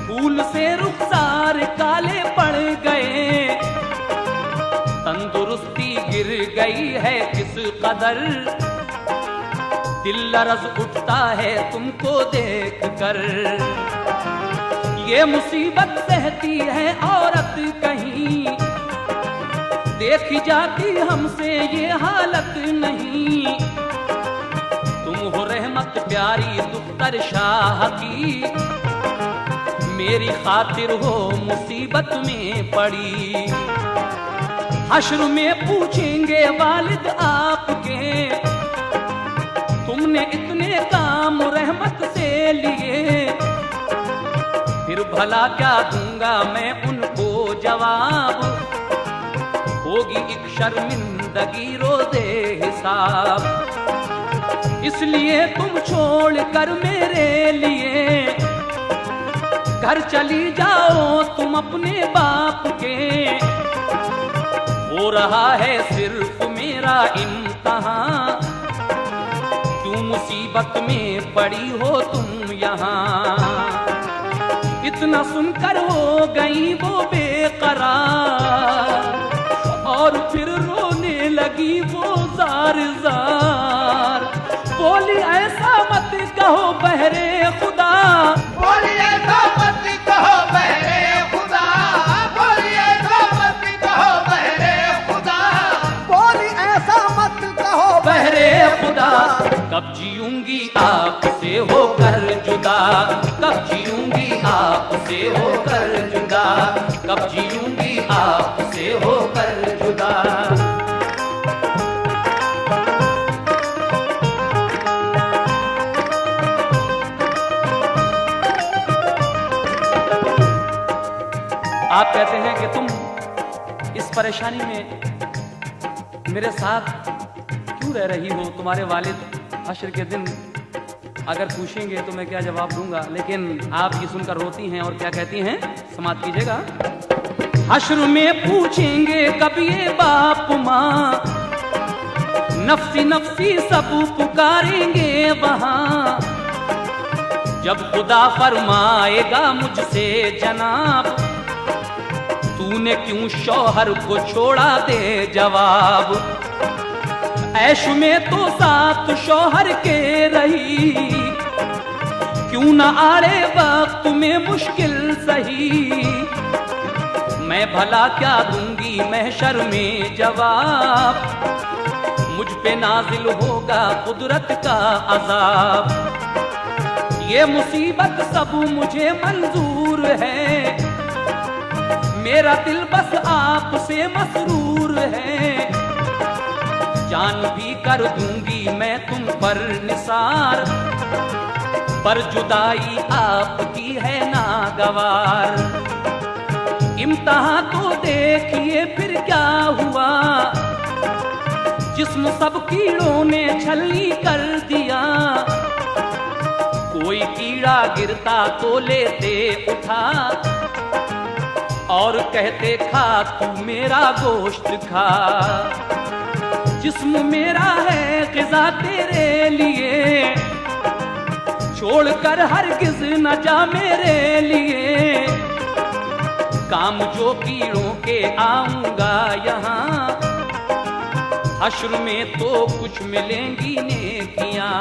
फूल से रुखसार काले पड़ गए। तंदुरुस्ती गिर गई है किस कदर, दिल लरज उठता है तुमको देख कर। ये मुसीबत सहती है औरत कहीं, देखी जाती हमसे ये हालत नहीं। तुम हो रहमत प्यारी दुख्तर शाह की, मेरी खातिर हो मुसीबत में पड़ी। हश्र में पूछेंगे वालिद आपके, तुमने इतने काम रहमत से लिए। फिर भला क्या दूंगा मैं उनको जवाब, होगी एक शर्मिंदगी रोज़े हिसाब। इसलिए तुम छोड़ कर मेरे लिए घर चली जाओ तुम अपने बाप के। हो रहा है सिर्फ मेरा इम्तहान, क्यों मुसीबत में पड़ी हो तुम यहाँ। इतना सुनकर हो गई वो बेकरार, और फिर रोने लगी वो जार जार। बोली ऐसा मत कहो बहरे खुदा, बोली ऐसा मत कहो बहरे खुदा, बोली ऐसा मत कहो बहरे खुदा, बोली ऐसा मत कहो बहरे खुदा। कब जीऊंगी आपसे होकर जुदा, कब जीऊंगी आपसे होकर जुदा, कब जीऊंगी आपसे होकर जुदा। आप कहते हैं कि तुम इस परेशानी में मेरे साथ क्यों रह रही हो। तुम्हारे वालिद हश्र के दिन अगर पूछेंगे तो मैं क्या जवाब दूंगा, लेकिन आप ये सुनकर रोती हैं और क्या कहती हैं, समाप्त कीजिएगा। हश्र में पूछेंगे कब ये बाप माँ, नफ्सी नफ्सी सब पुकारेंगे वहां। जब खुदा फरमाएगा मुझसे जनाब, तूने क्यों शौहर को छोड़ा, दे जवाब। ऐश में तो साथ शौहर के रही, क्यों न आड़े वक्त में मुश्किल सही। मैं भला क्या दूंगी महशर में जवाब, मुझ पे नाजिल होगा कुदरत का अजाब। ये मुसीबत सब मुझे मंजूर है, मेरा दिल बस आपसे मसरूर है। जान भी कर दूंगी मैं तुम पर निसार, पर जुदाई आपकी है नागवार। इम्तिहान तो देखिए फिर क्या हुआ, जिस्म सब कीड़ों ने छलनी कर दिया। कोई कीड़ा गिरता तो लेते उठा, और कहते खा तू मेरा गोश्त खा। जिस्म मेरा है ग़िज़ा तेरे लिए, छोड़कर हरगिज़ न जा मेरे लिए। काम जो कीड़ों के आऊंगा यहाँ, हश्र में तो कुछ मिलेंगी नेकियां।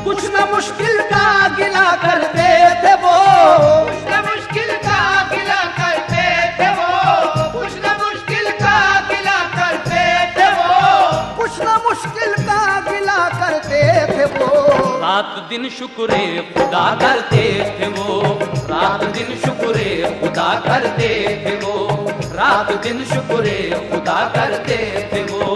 कुछ न मुश्किल का गिला करते थे वो, कुछ न मुश्किल का गिला करते थे वो, कुछ न मुश्किल का गिला करते थे वो, कुछ न मुश्किल का गिला करते थे वो। रात दिन शुक्रे खुदा करते थे वो, रात दिन शुक्रे खुदा करते थे वो, रात दिन शुक्रे खुदा करते थे वो।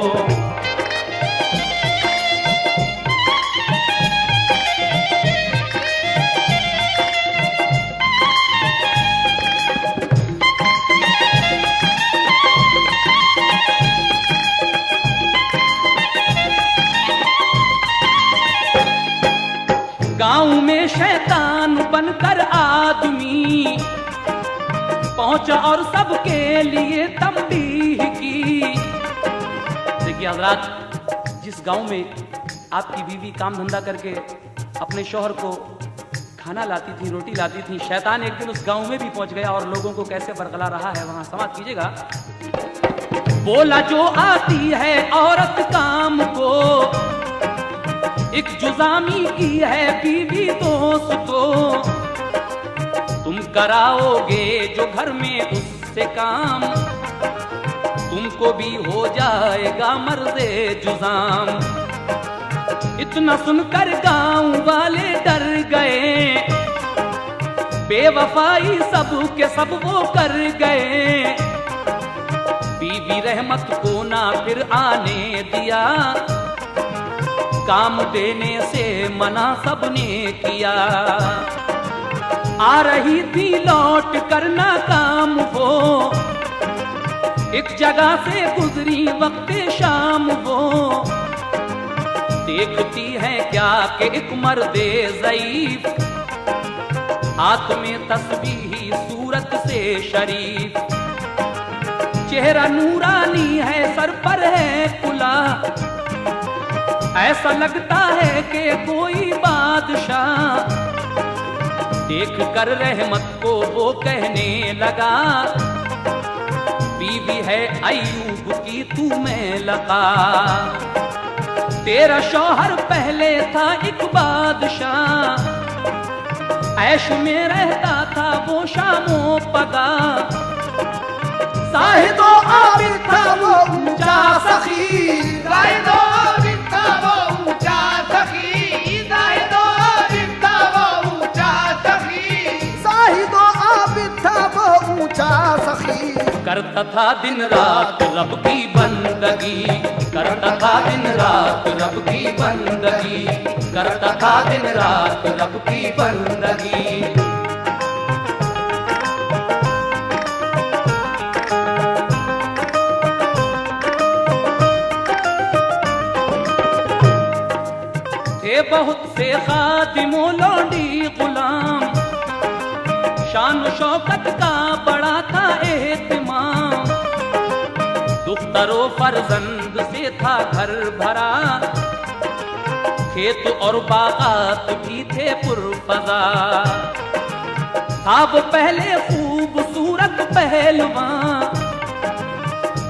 गांव में शैतान बनकर आदमी पहुंचा और सबके लिए तंबीह की। रात जिस गांव में आपकी बीवी काम धंधा करके अपने शौहर को खाना लाती थी, रोटी लाती थी, शैतान एक दिन उस गांव में भी पहुंच गया और लोगों को कैसे बरगला रहा है वहां समाप्त कीजिएगा। बोला जो आती है औरत काम को, एक जुजामी की है बीवी दोस्तों, तुम कराओगे जो घर में उससे काम, तुमको भी हो जाएगा मर्दे जुजाम। इतना सुनकर गांव वाले डर गए, बेवफाई सब के सब वो कर गए, बीवी रहमत को ना फिर आने दिया, काम देने से मना सबने किया। आ रही थी लौट करना काम वो, एक जगह से गुजरी वक्त शाम वो, देखती है क्या कि एक मर्दे ज़ईफ, हाथ में तस्बीही सूरत से शरीफ, चेहरा नूरानी है सर पर है कुला, ऐसा लगता है कि कोई बादशाह। देख कर रहमत को वो कहने लगा, बीवी है अय्यूब की तू में लगा, तेरा शौहर पहले था एक बादशाह, ऐश में रहता था वो शामों पगा, साहिदो आबिद था वो ऊंचा सखी, जाहिदो आबिद था वो ऊंचा सखी, जाहिदो आबिद था वो ऊंचा सखी, साहिदो आबिद था वो ऊंचा सखी, करता था दिन रात रब की बंदगी, करता था दिन रात रब की बंदगी, करता था दिन रात रब की बंदगी। थे बहुत से खादिमो लौंडी गुलाम, शान शौकत का बड़ा था एहतिमाम, दुख्तरो फर्जंद से था घर भरा, खेत और बागात भी थे पुरफजा, था वो पहले खूबसूरत पहलवान,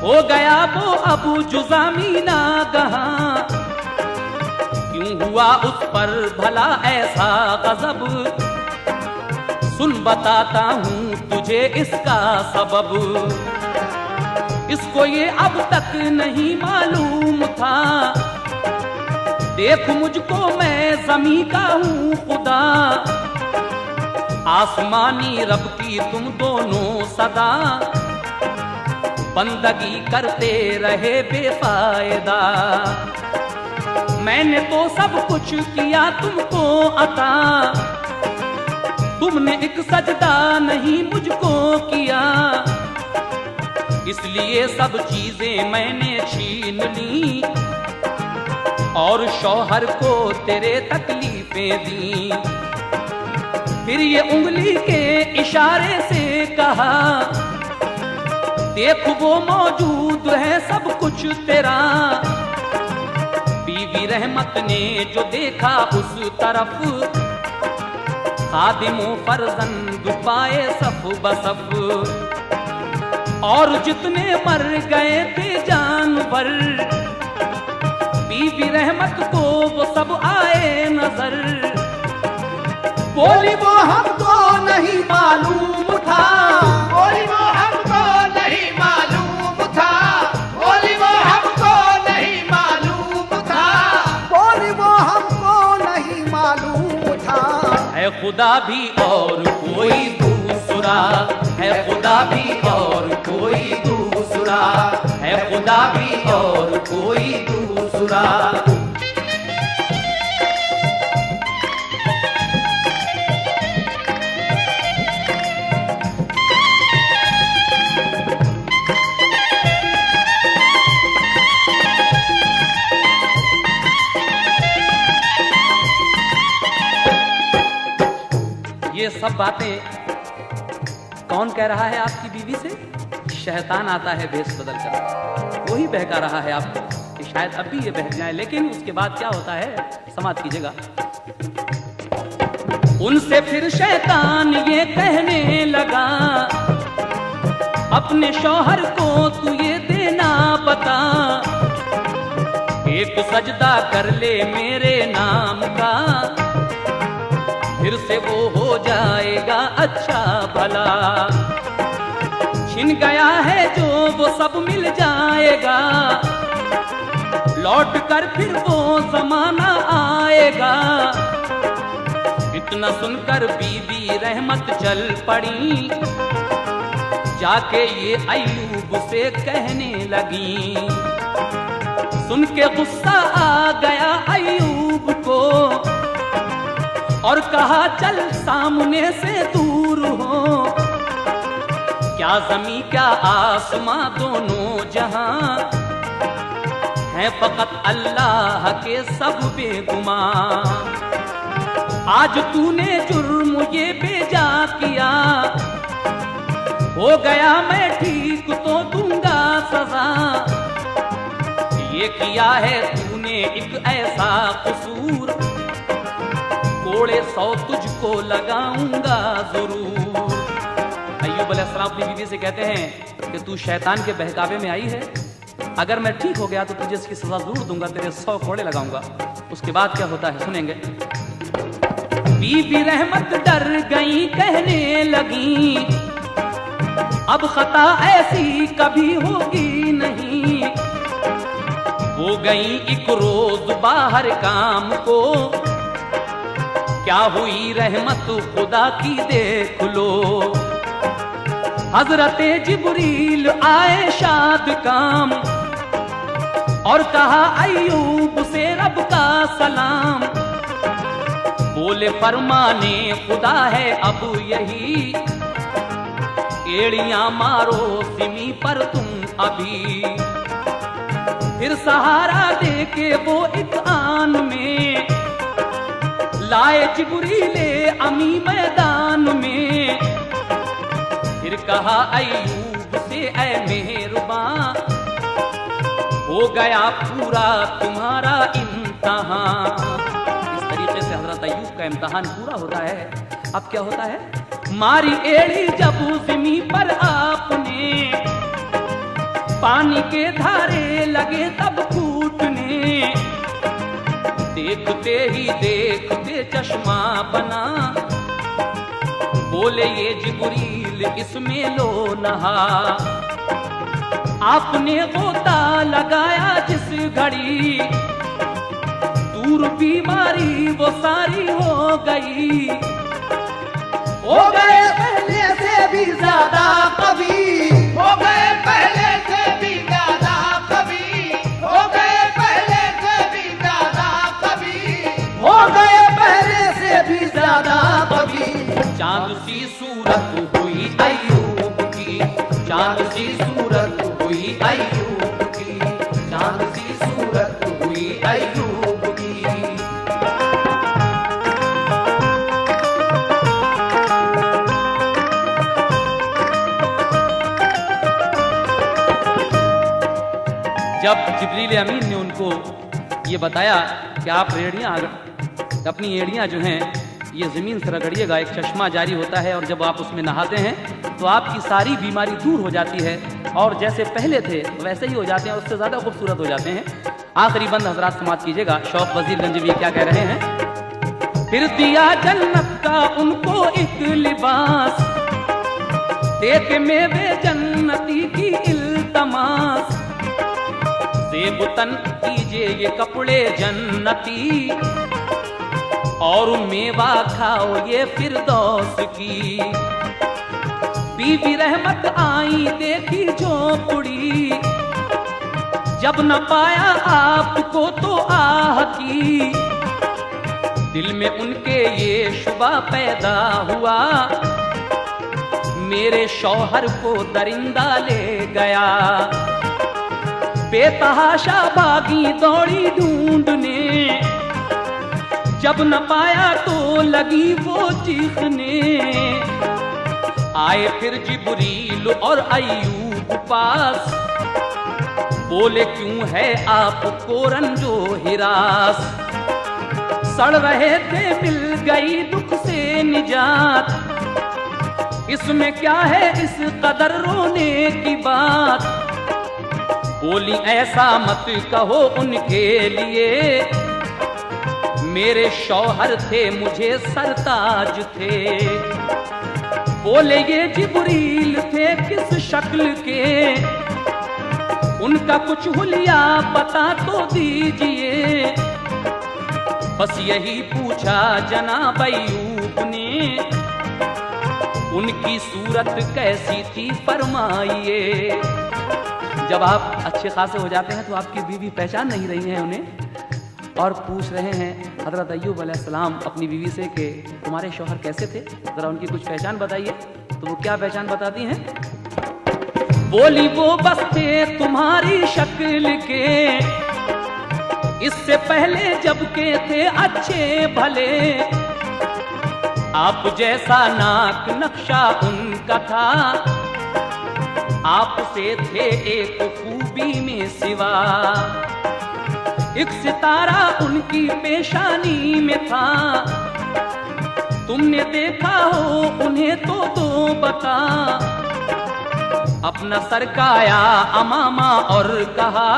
हो गया वो अबू जुजामी नागहां, क्यों हुआ उस पर भला ऐसा गजब, सुन बताता हूँ तुझे इसका सबब, इसको ये अब तक नहीं मालूम था, देख मुझको मैं ज़मीं का हूँ खुदा, आसमानी रब की तुम दोनों सदा, बंदगी करते रहे बेफायदा, मैंने तो सब कुछ किया तुमको अता, तुमने एक सजदा नहीं मुझको किया, इसलिए सब चीजें मैंने छीन ली, और शौहर को तेरे तकलीफें दी। फिर ये उंगली के इशारे से कहा, देख वो मौजूद है सब कुछ तेरा, बीवी रहमत ने जो देखा उस तरफ, खादिमो फर्जंद पाए सफ बसफ, और जितने मर गए थे जानवर, बीवी रहमत को वो सब आए नजर, बोली वो हमको नहीं मालूम था, बोली वो हमको नहीं मालूम था, बोली वो हमको नहीं मालूम था, बोली वो हमको नहीं मालूम था, है खुदा भी और कोई दूसरा, है खुदा भी और कोई दूसरा, है खुदा भी और कोई दूसरा। ये सब बातें कौन कह रहा है आपकी बीवी से? शैतान आता है भेष बदल कर, वही बहका रहा है आपको कि शायद अब भी ये बह जाए। लेकिन उसके बाद क्या होता है, समाप्त कीजिएगा। उनसे फिर शैतान ये कहने लगा, अपने शौहर को तू ये देना बता, एक सजदा कर ले मेरे नाम का, फिर से वो हो जाएगा अच्छा भला। छिन गया है जो वो सब मिल जाएगा, लौट कर फिर वो जमाना आएगा। इतना सुनकर बीबी रहमत चल पड़ी, जाके ये अय्यूब से कहने लगी। सुन के गुस्सा आ गया अय्यूब को और कहा चल सामने से दूर हो, क्या ज़मीं क्या आसमां दोनों जहां है फकत अल्लाह के सब बेगुमां। आज तूने जुर्म ये बेजा किया, हो गया मैं ठीक तो दूंगा सजा। ये किया है तूने एक ऐसा कसूर, कोड़े 100 तुझको लगाऊंगा जरूर। अय्यूब अलैहिस्सलाम अपनी बीवी से कहते हैं कि तू शैतान के बहकावे में आई है, अगर मैं ठीक हो गया तो तुझे इसकी सजा जरूर दूंगा, तेरे 100 कोड़े लगाऊंगा। उसके बाद क्या होता है सुनेंगे। बीबी रहमत डर गई, कहने लगी अब खता ऐसी कभी होगी नहीं। वो गई एक रोज बाहर काम को, क्या हुई रहमत खुदा की देख लो। हजरते जिब्रील आए शाद काम और कहा अय्यूब से रब का सलाम। बोले फरमाने खुदा है अब यही, एड़ियां मारो सिमी पर तुम अभी। फिर सहारा दे के वो एक आन में लाए जिब्रीले अमी मैदान में। फिर कहा अय्यूब से ऐ मेहरबान, हो गया पूरा तुम्हारा इम्तहान। इस तरीके से हजरत अय्यूब का इम्तहान पूरा होता है। अब क्या होता है, मारी एड़ी जब ज़मीं पर आपने, पानी के धारे लगे तब फूटने। देखते ही देखते चश्मा बना, बोले ये जिब्रील इसमें लो नहा। आपने गोता लगाया जिस घड़ी, दूर बीमारी वो सारी हो गई। हो गए पहले से भी ज्यादा कभी, हो गए पहले से भी ज्यादा कभी, हो गए पहले से भी ज्यादा कभी, हो गए पहले से भी ज्यादा कभी। चांद सी सूरत हुई अय्यूब की, चांद सी सूरत हुई अय्यूब की, चांद सी सूरत हुई अय्यूब की। जब जिब्रील अमीन ने उनको ये बताया कि आप अपनी एड़ियाँ जो हैं ये ज़मीन से रगड़िएगा, एक चश्मा जारी होता है और जब आप उसमें नहाते हैं तो आपकी सारी बीमारी दूर हो जाती है और जैसे पहले थे वैसे ही हो जाते हैं, उससे ज़्यादा खूबसूरत हो जाते हैं। आखिरी बंद हजरात समाप्त कीजिएगा। शौक वजीर गंजवी क्या कह रहे हैं। फिर दिया जन्नत का उनको एक लिबास, देख मेवे जन्नती की इल्तमास। सेबतन कीजिए ये कपड़े जन्नती और मेवा खाओ ये फिरदौस की। बीबी रहमत आई देखी झोपड़ी, जब न पाया आपको तो आह की। दिल में उनके ये शुबा पैदा हुआ, मेरे शौहर को दरिंदा ले गया। बेतहाशा भागी दौड़ी ढूंढने, जब न पाया तो लगी वो चीखने। आए फिर जिब्रील और अय्यूब पास, बोले क्यों है आपको रंजो हिरास, सड़ रहे थे मिल गई दुख से निजात, इसमें क्या है इस कदर रोने की बात। बोली ऐसा मत कहो उनके लिए, मेरे शौहर थे मुझे सरताज थे। बोले ये जिब्रील थे किस शक्ल के, उनका कुछ हुलिया पता तो दीजिए। बस यही पूछा जनाब अय्यूब ने, उनकी सूरत कैसी थी फरमाइए। जब आप अच्छे खासे हो जाते हैं तो आपकी बीवी पहचान नहीं रही है उन्हें और पूछ रहे हैं हजरत अय्यूब अलैहिस्सलाम अपनी बीवी से कि तुम्हारे शौहर कैसे थे, जरा उनकी कुछ पहचान बताइए। तो वो क्या पहचान बताती हैं? बोली वो बस थे तुम्हारी शक्ल के, इससे पहले जब के थे अच्छे भले, आप जैसा नाक नक्शा उनका था, आपसे थे एक खूबी में सिवा। एक सितारा उनकी पेशानी में था, तुमने देखा हो उन्हें तो दो बता। अपना सरकाया अमामा और कहा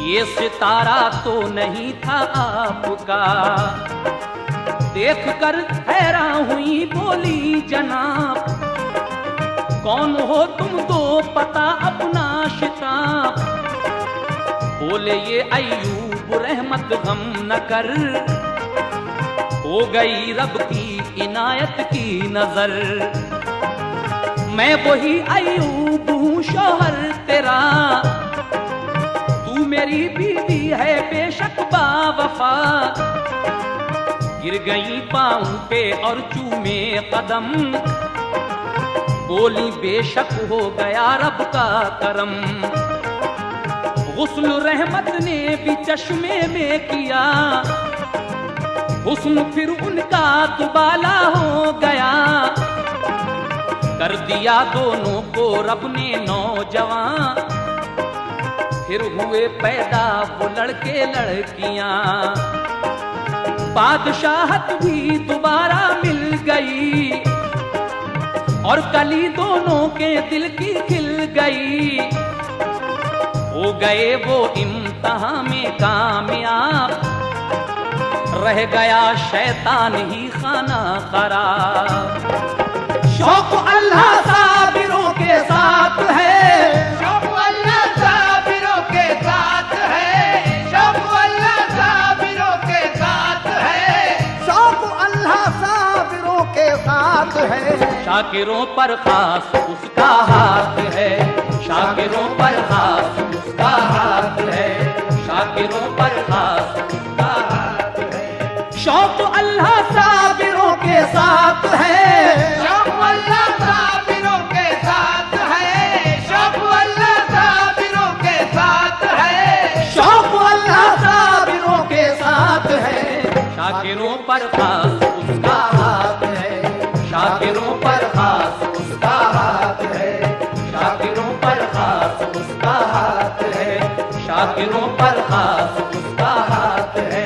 ये सितारा तो नहीं था आपका। देख कर हैरान हुई बोली जनाब, कौन हो तुम दो पता अपना शिताब। बोले ये अय्यूब रहमत गम न कर, हो गई रब की इनायत की नजर। मैं वही अय्यूब हूँ शौहर तेरा, तू मेरी बीवी है बेशक बावफा। गिर गई पाँव पे और चूमे कदम, बोली बेशक हो गया रब का करम। गुस्ल रहमत ने भी चश्मे में किया, हुस्न फिर उनका दुबाला हो गया। कर दिया दोनों को रब ने नौजवान, फिर हुए पैदा वो लड़के लड़कियां। बादशाहत भी दोबारा मिल गई और कली दोनों के दिल की खिल गई। हो गए वो इम्तिहान में कामयाब, रह गया शैतान ही खाना खराब। शौक अल्लाह साबिरों के साथ है, शौक अल्लाह साबिरों के साथ है, शौक अल्लाह साबिरों के साथ है, शौक अल्लाह साबिरों के साथ है। शाकिरों पर खास उसका हाथ है, शाकिरों पर खास उसका हाथ है, शाकिरों पर खास उसका हाथ है। शौक अल्लाह साबिरों के साथ है, शौक अल्लाह साबिरों के साथ है, शौक अल्लाह साबिरों के साथ है, शौक अल्लाह साबिरों के साथ है। शाकिरों पर खास उसका हाथ है, शाकिरों पर खास उसका हाथ है, शाकिरों पर खास उसका हाथ है, शाकिरों पर खास उसका हाथ है।